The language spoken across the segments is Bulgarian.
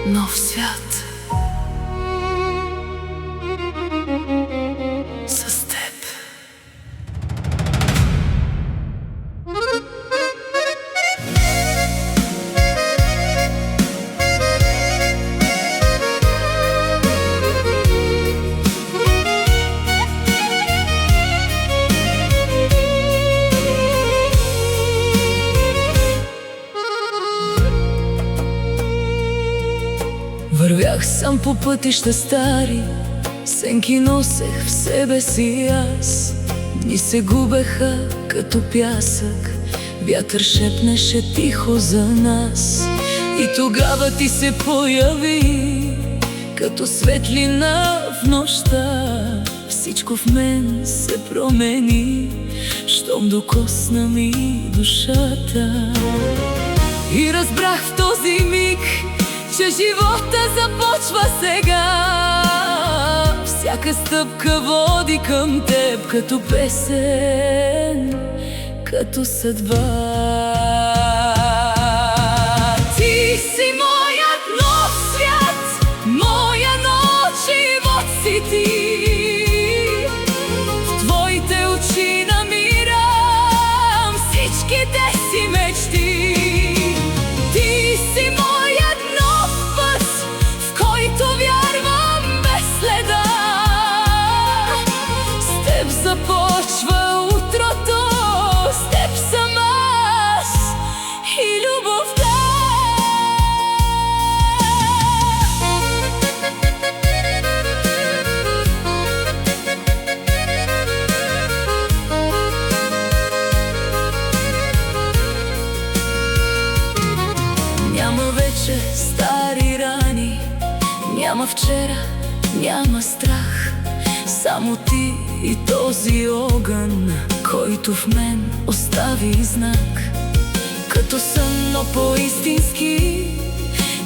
Нов свят с теб. Вървях сам по пътища стари, сенки носех в себе си аз. Дни се губеха като пясък, вятър шепнеше тихо за нас. И тогава ти се появи като светлина в нощта. Всичко в мен се промени, щом докосна ми душата. И разбрах в този миг, че живота започва сега. Всяка стъпка води към теб, като песен, като съдба. Ти си моят нов свят, моя нов живот си ти. В твоите очи намирам всичките си мечти. Ти си моят нов път, в който вярвам без следа. С теб започва утрото, с теб съм аз и любовта. Няма вече стари рани, няма вчера, няма страх. Само ти и този огън, който в мен остави знак. Като сън, но по-истински,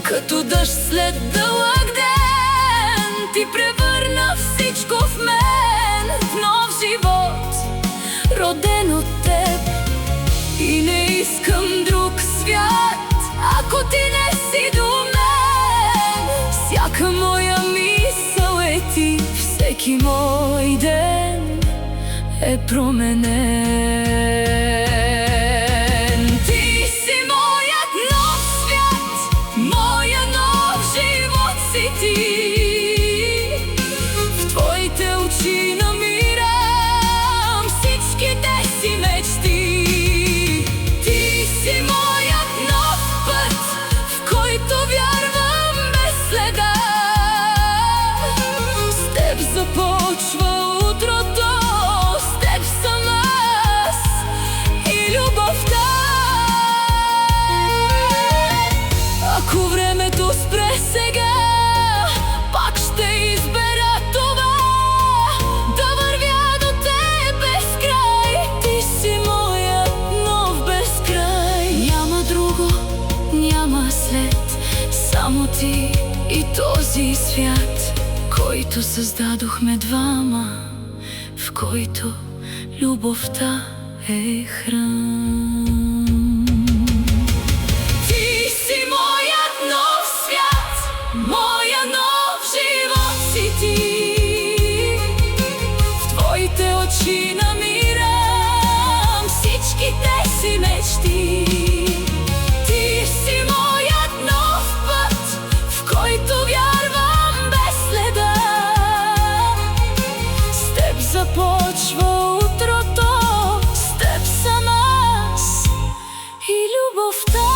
като дъжд след дълъг ден. Ти превърна всичко в мен в нов живот, роден от теб. И не искам друг свят, ако ти не си до мен. Всяка моя мисъл е ти, всеки мой ден е променен. Ти си моят нов свят, моя нов живот си ти. В твоите очи намирам всичките си мечти. Ти си моят нов път, в който вярвам без следа. С теб започва утрото, с теб съм аз и любовта. Ако времето спре сега, пак ще избера това, да вървя до теб без край. Ти си моят нов безкрай. Няма друго, няма след, само ти и този свят, който създадохме двама, в който любовта е храм. Ти си моят нов свят, моя нов живот си ти. В твоите очи намирам всичките си мечти. Ти си моят нов път, в който вярвам без следа. С теб започва утрото, с теб съм аз и любовта.